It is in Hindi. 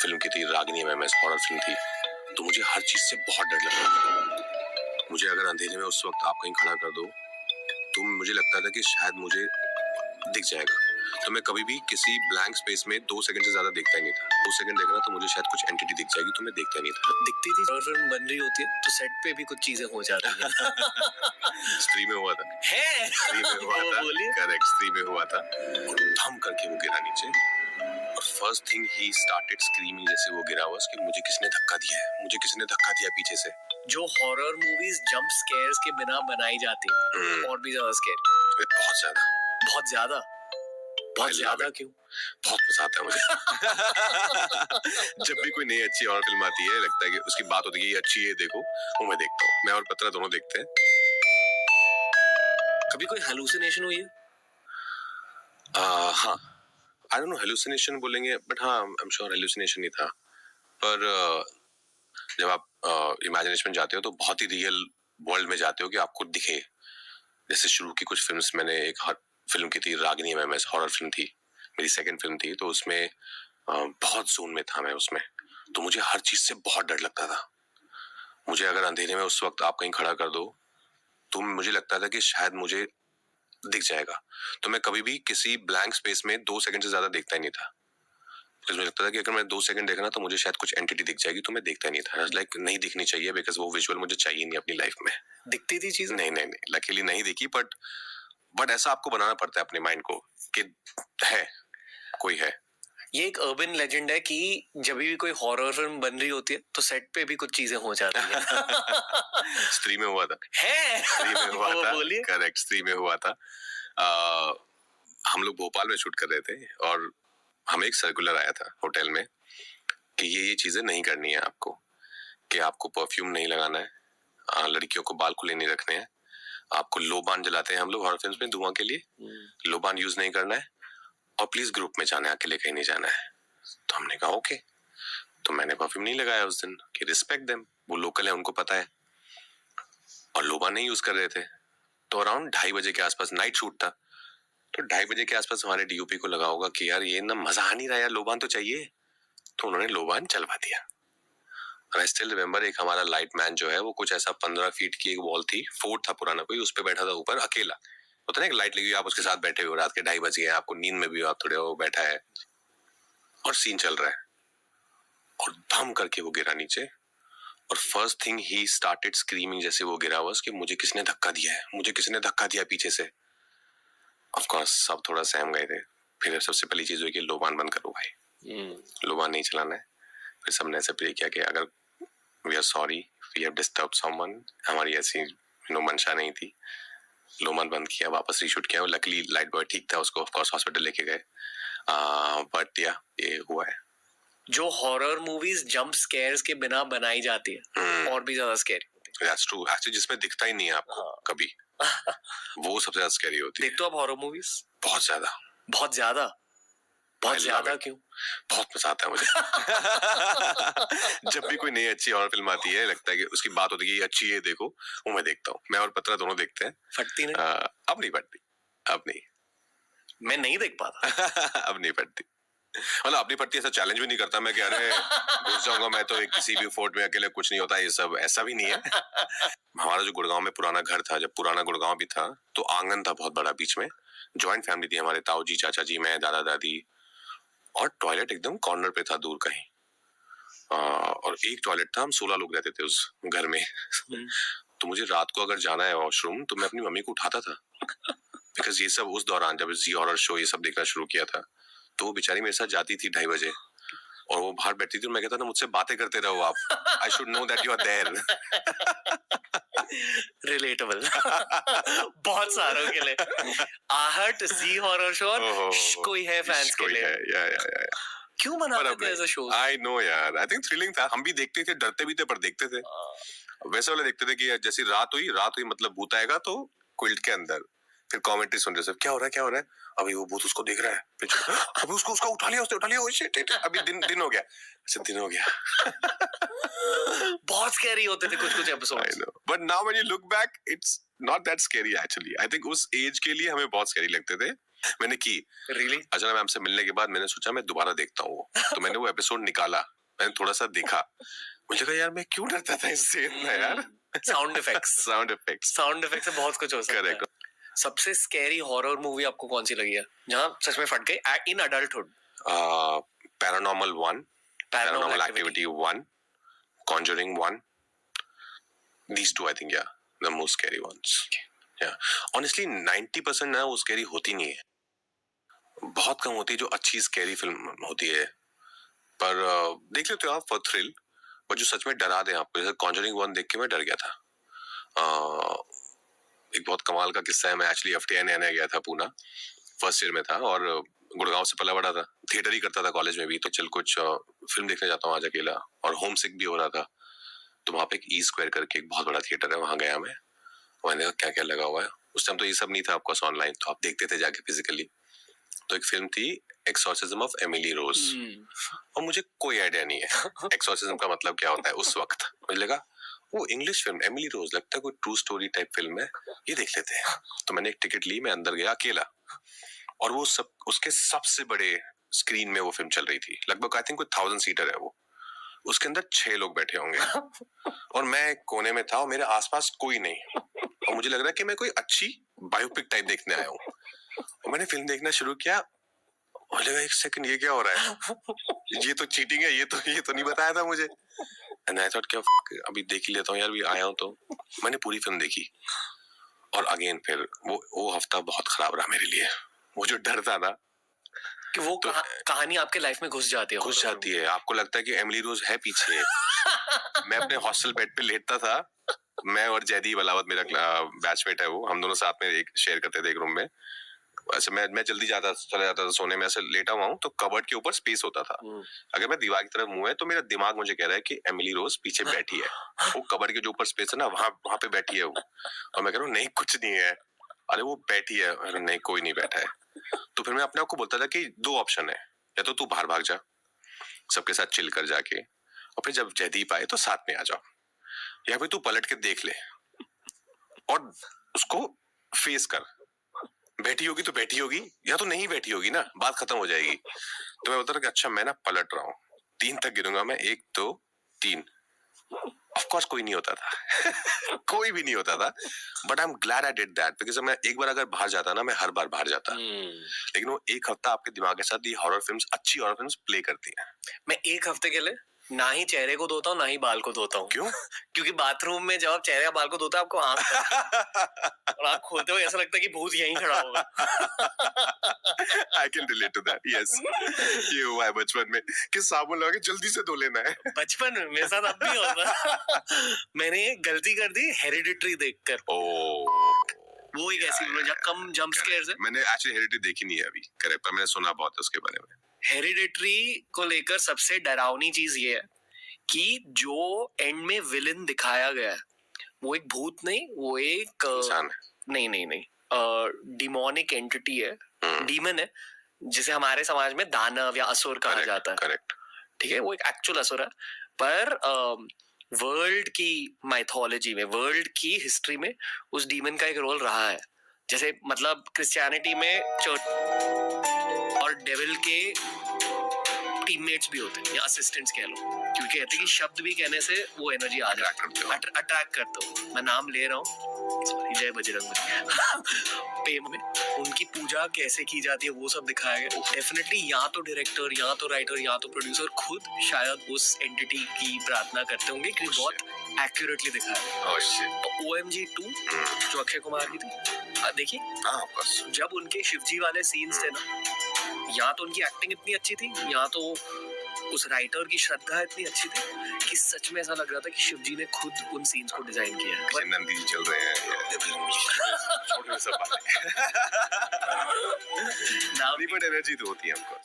फिल्म की थी, रागिनी एमएमएस हॉरर फिल्म थी, तो मुझे हर चीज से बहुत डर लगता था। मुझे अगर अंधेरे में उस वक्त आप कहीं खड़ा कर दो तो मुझे लगता था कि शायद मुझे दिख जाएगा, तो मैं कभी भी किसी ब्लैंक स्पेस में 2 सेकंड से ज्यादा देखता ही नहीं था। 2 सेकंड देखना तो मुझे शायद कुछ एंटिटी दिख जाएगी, तो मैं देखता नहीं था। दिखती थी और फिल्म बन रही होती है तो सेट पे भी कुछ चीजें हो जाती हैं। स्त्री में हुआ था, है स्त्री में हुआ था, करेक्ट, स्त्री में हुआ था। और धम करके वो गिरा नीचे, और first thing he started screaming जैसे वो गिरा हुआ कि मुझे किसने धक्का दिया है, मुझे किसने धक्का दिया पीछे से। जो हॉरर मूवीज जंप स्केयर्स के बिना बनाई जाती है और भी ज्यादा स्केयर, बहुत ज्यादा, बहुत ज्यादा, बहुत ज्यादा। क्यों? बहुत मजा आता है मुझे। जब भी कोई नई अच्छी हॉरर फिल्म आती है, लगता है कि उसकी बात होती है ये अच्छी है, देखो, वो मैं देखता हूँ। मैं और पत्रा दोनों देखते हैं। कभी कोई हेलुसिनेशन हुई है? हाँ, आई डोंट नो हेलुसिनेशन बोलेंगे, बट हाँ, आई एम श्योर हेलुसिनेशन ही था। पर जब आप इमेजिनेशन में जाते हो तो बहुत ही रियल वर्ल्ड में जाते हो कि आपको दिखे। जैसे शुरू की कुछ फिल्म्स, मैंने एक फिल्म की थी, रागिनी एमएमएस हॉरर फिल्म थी, मेरी सेकंड फिल्म थी, तो उसमें बहुत जोन में था मैं उसमें, तो मुझे हर चीज से बहुत डर लगता था। मुझे अगर अंधेरे में उस वक्त आप कहीं खड़ा कर दो तो मुझे लगता था कि शायद मुझे दिख जाएगा, तो मैं कभी भी किसी ब्लैंक स्पेस में 2 सेकंड से ज्यादा देखता ही नहीं था। मुझे लगता था कि अगर मैं 2 सेकंड देखना तो मुझे शायद कुछ एंटिटी दिख जाएगी, तो मैं देखता नहीं था। लाइक नहीं दिखनी चाहिए, बिकॉज वो विजुअल मुझे चाहिए नहीं अपनी लाइफ में। दिखती थी चीज? नहीं, लकीली नहीं दिखी, बट ऐसा आपको बनाना पड़ता है अपने माइंड को कि है, कोई है। ये एक अर्बन लेजेंड है कि जब भी कोई हॉरर फिल्म बन रही होती है तो सेट पे भी कुछ चीजें हो जाती हैं। स्त्री में हुआ था, है स्त्री में हुआ था, बोलिए। करेक्ट, स्त्री में हुआ था। हम लोग भोपाल में शूट कर रहे थे और हमें एक सर्कुलर आया था होटल में कि ये चीजें नहीं करनी है आपको, कि आपको परफ्यूम नहीं लगाना है, लड़कियों को बाल खुले नहीं रखने हैं, आपको लोबान जलाते हैं हम लोग हॉरर फिल्म्स में धुआं के लिए, लोबान यूज नहीं करना है, और प्लीज ग्रुप में जाना है, अकेले कहीं नहीं जाना है। तो हमने कहा ओके, तो मैंने परफ्यूम नहीं लगाया उस दिन कि रिस्पेक्ट देम, वो लोकल है, उनको पता है, और लोबान नहीं यूज कर रहे थे। तो अराउंड 2:30 बजे के आसपास, नाइट शूट था, तो 2:30 बजे के आसपास हमारे डीओपी को लगा होगा कि यार ये ना मजा आ नहीं रहा यार, लोबान तो चाहिए, तो उन्होंने लोबान चलवा दिया। और आई स्टिल रिमेम्बर, एक हमारा लाइट मैन जो है वो कुछ ऐसा 15 फीट की एक वॉल थी, फोर्ट था पुराना कोई, उस पर बैठा था ऊपर अकेला, होता ना एक लाइट लगी हुई, आप उसके साथ बैठे हो, रात के 2:30 बज गए, आपको नींद में भी हो, आप थोड़े वो बैठा है और सीन चल रहा है, और धम करके वो गिरा नीचे, और first thing he started screaming जैसे वो गिरा हुआ कि मुझे किसने धक्का दिया है, मुझे किसने धक्का दिया पीछे से। ऑफ कोर्स सब थोड़ा सहम गए थे। फिर सबसे पहली चीज हुई कि लोबान बंद करो भाई, लोबान नहीं चलाना है। फिर सबने ऐसे प्रे किया कि अगर we are sorry, we have disturb someone, हमारी ऐसी मंशा नहीं थी। लोबान बंद किया, वापस रीशूट किया, लकीली लाइट बॉय ठीक था, उसको ऑफ कोर्स हॉस्पिटल लेके गए, बट या ये हुआ है। जो हॉरर मूवीज जंप स्केयर्स के बिना बनाई जाती है और भी ज्यादा स्कैरी होती है। दैट्स ट्रू, एक्चुअली जिसमें दिखता ही नहीं है आपको कभी, वो सबसे ज्यादा स्कैरी होती है। देखते हो आप हॉरर मूवीज? बहुत ज्यादा, बहुत ज्यादा, बहुत ज्यादा। क्यों? बहुत मजा आता है मुझे। जब भी कोई नई अच्छी हॉरर फिल्म आती है, लगता है कि उसकी बात होती है ये अच्छी है, देखो, वो मैं देखता हूँ। मैं और पत्रा दोनों देखते हैं। फटती नहीं? अब नहीं फटती, अब नहीं। मैं नहीं देख पाता। अब नहीं फटती, मतलब अपनी पट्टी ऐसा चैलेंज भी नहीं करता मैं, कह रहे घुस जाऊंगा मैं तो एक किसी भी फोर्ट में अकेले, कुछ नहीं होता ये सब, ऐसा भी नहीं है। हमारा जो गुड़गांव में पुराना घर था, जब पुराना गुड़गांव भी था, तो आंगन था बहुत बड़ा, बीच में जॉइंट फैमिली थी, हमारे ताऊ जी, चाचा जी, मैं, दादा दादी, और टॉयलेट एकदम कॉर्नर पे था दूर कहीं, और एक टॉयलेट था, हम 16 लोग रहते थे उस घर में। तो मुझे रात को अगर जाना है वॉशरूम तो मैं अपनी मम्मी को उठाता था, बिकॉज ये सब उस दौरान जब जी हॉरर शो ये सब देखना शुरू किया था, तो वो बेचारी मेरे साथ जाती थी 2:30 बजे, और वो बाहर बैठती थी, और मैं कहता था मुझसे बातें करते रहो आप, I should know that you are there. Relatable. बहुत सारों के लिए आहट जी हॉरर शो कोई है फैंस के लिए। या क्यों बनाते थे ऐसा शो? आई नो यार, आई थिंक थ्रिलिंग था, हम भी देखते थे, डरते भी थे पर देखते थे। वैसे वाले देखते थे कि जैसी रात हुई मतलब भूत आएगा, तो क्विल्ट के अंदर फिर कमेंट्री सुन रहे सब, क्या हो रहा है, अभी वो भूत उसको देख रहा है, अभी उसका उठा लिया, अभी दिन हो गया, अच्छा दिन हो गया। बहुत स्कैरी होते थे कुछ episodes. I know, but now when you look back, it's not that scary actually. I think उस एज के लिए हमें बहुत स्कैरी लगते थे। मैंने की। रियली? अचानक मैम से मिलने के बाद मैंने सोचा मैं दोबारा देखता हूँ वो, तो मैंने वो एपिसोड निकाला, मैंने थोड़ा सा देखा, मुझे लगा यार मैं क्यों डरता था इससे इतना यार। साउंड इफेक्ट्स साउंड इफेक्ट से बहुत कुछ हो सकता है। करेक्ट। सबसे स्कैरी हॉरर मूवी आपको कौन सी लगी है जहाँ सच में फट गई in adulthood? Paranormal 1, paranormal activity 1, conjuring 1, these two I think yeah the most scary ones. Yeah, honestly 90% ना वो स्कैरी होती नहीं है, बहुत कम होती है जो अच्छी स्कैरी फिल्म होती है, पर देख लेते हो आप फॉर थ्रिल, पर जो सच में डरा दे आपको, जैसे कॉन्जरिंग 1 देख के मैं डर गया था। एक बहुत कमाल का किस्सा है, मैं एक्चुअली एफटीआई नया गया था पूना, फर्स्ट ईयर में था और गुड़गांव से पला बड़ा था, थिएटर ही करता था कॉलेज में भी, तो चल कुछ फिल्म देखने जाता हूँ आज अकेला, और होम सिक भी हो रहा था, तो वहाँ पे एक ई स्क्वायर करके एक बहुत बड़ा थिएटर है, वहां गया मैं, मैंने क्या क्या लगा हुआ है, उस टाइम तो ये सब नहीं था आपको ऑनलाइन, तो आप देखते थे जाके फिजिकली। तो एक फिल्म थी एक्सॉर्सिज्म ऑफ एमिली रोज, और मुझे कोई आइडिया नहीं है एक्सॉर्सिज्म का मतलब क्या होता है उस वक्त, मुझे लगा वो इंग्लिश फिल्म एमिली रोज, लगता है कोई ट्रू स्टोरी टाइप फिल्म है, ये देख लेते हैं। तो मैंने एक टिकट ली, मैं अंदर गया अकेला, और वो सब उसके सबसे बड़े स्क्रीन में वो फिल्म चल रही थी, लगभग आई थिंक कोई 1000 सीटर है वो, उसके अंदर 6 लोग बैठे होंगे और मैं कोने में था और मेरे आसपास कोई नहीं, और मुझे लग रहा है कि मैं कोई अच्छी बायोपिक टाइप देखने आया हूँ, और मैंने फिल्म देखना शुरू किया, और लगा एक सेकंड ये क्या हो रहा है, ये तो चीटिंग है, ये तो नहीं बताया था मुझे, एंड आई थॉट क्या अभी देख ही लेता हूँ यार, भी आया हूँ तो। मैंने पूरी फिल्म देखी, और अगेन फिर वो हफ्ता बहुत खराब रहा मेरे लिए, वो जो डर था ना कि वो तो कहानी आपके लाइफ में घुस जाती है, आपको लगता है कि एमिली रोज है पीछे। मैं अपने हॉस्टल बेड पे लेटता था, मैं और जैदी बलावत मेरा बैचमेट है, वो हम दोनों साथ में एक शेयर करते थे एक रूम में, ऐसे मैं जल्दी चला जाता था सोने में, ऐसे लेटा हुआ हूँ तो कबर्ड के ऊपर स्पेस होता था, अगर मैं दीवार की तरफ मुंह है तो मेरा दिमाग मुझे कह रहा है कि एमिली रोज पीछे बैठी है, वो कबर्ड के जो ऊपर स्पेस है ना, वहां पे बैठी है वो, और मैं कह रहा हूँ नहीं कुछ नहीं है, अरे वो बैठी है, अरे नहीं कोई नहीं बैठा है। तो फिर मैं अपने आप को बोलता था कि 2 ऑप्शन है, या तो तू बाहर भाग जा सबके साथ चिल कर जाके, और फिर जब जयदीप आए तो साथ में आ जाओ, या फिर तू पलट के देख ले और उसको फेस कर, बैठी होगी तो बैठी होगी, या तो नहीं बैठी होगी ना, बात खत्म हो जाएगी। तो मैं बोलता था कि अच्छा मैं ना पलट रहा हूँ, 3 तक गिनूंगा मैं, 1 2 3, ऑफ कोर्स कोई नहीं होता था कोई भी नहीं होता था, but I am glad I did that, because मैं एक बार अगर बाहर जाता ना, मैं हर बार बाहर जाता, लेकिन वो एक हफ्ता आपके दिमाग के साथ ये हॉरर फिल्म्स, अच्छी हॉरर फिल्म्स प्ले करती हैं। मैं एक हफ्ते के लिए ना ही चेहरे को धोता हूँ ना ही बाल को धोता हूँ। क्यों? क्योंकि बाथरूम में जब आप चेहरे या बाल को धोते आपको आंख और आंख खोलते हुए ऐसा लगता है कि भूत यहीं खड़ा होगा। I can relate to that. Yes. ये हुआ है बचपन में कि साबुन लगा के जल्दी से धो लेना है। बचपन में मेरे साथ अब भी होता। मैंने गलती कर दी हेरिडिटरी देखकर। वो एक ऐसी फिल्म जहाँ कम जंप स्केयर्स है। मैंने एक्चुअली हेरिडिटरी देखी नहीं है अभी, करेक्ट, पर मैंने सुना बहुत है उसके बारे में। हेरिडिटरी को लेकर सबसे डरावनी चीज ये है कि जो एंड में विलन दिखाया गया है वो एक भूत नहीं, वो एक इंसान है। नहीं डिमोनिक एंटिटी है, डीमन है, जिसे हमारे समाज में दानव या असुर कहा जाता है। करेक्ट, ठीक है, वो एक एक्चुअल असुर है, पर वर्ल्ड की माइथोलॉजी में, वर्ल्ड की हिस्ट्री में उस डीमन का एक रोल रहा है। जैसे मतलब क्रिश्चियनिटी में चर्च और डेविल के टीममेट्स भी होते हैं या असिस्टेंट्स कह लो, क्योंकि कहते हैं कि शब्द भी कहने से वो एनर्जी आ जाती है, अट्रैक्ट करते हो। मैं नाम ले रहा हूँ, जय बजरंग पेम में उनकी पूजा कैसे की जाती है वो सब दिखाया गया। डेफिनेटली या तो डायरेक्टर, या तो राइटर, या तो प्रोड्यूसर खुद शायद उस एंटिटी की प्रार्थना करते होंगे, क्योंकि बहुत एक्यूरेटली दिखाया है। OMG 2 जो अक्षय कुमार की थी, देखिए जब उनके शिवजी वाले सीन्स थे ना, या तो उनकी एक्टिंग इतनी अच्छी थी, या तो उस राइटर की श्रद्धा इतनी अच्छी थी कि सच में ऐसा लग रहा था कि शिवजी ने खुद उन सीन्स को डिजाइन किया है। नंदी जी चल रहे हैं छोटे सब बातें। नाम भी बट एनर्जी तो होती है हमको।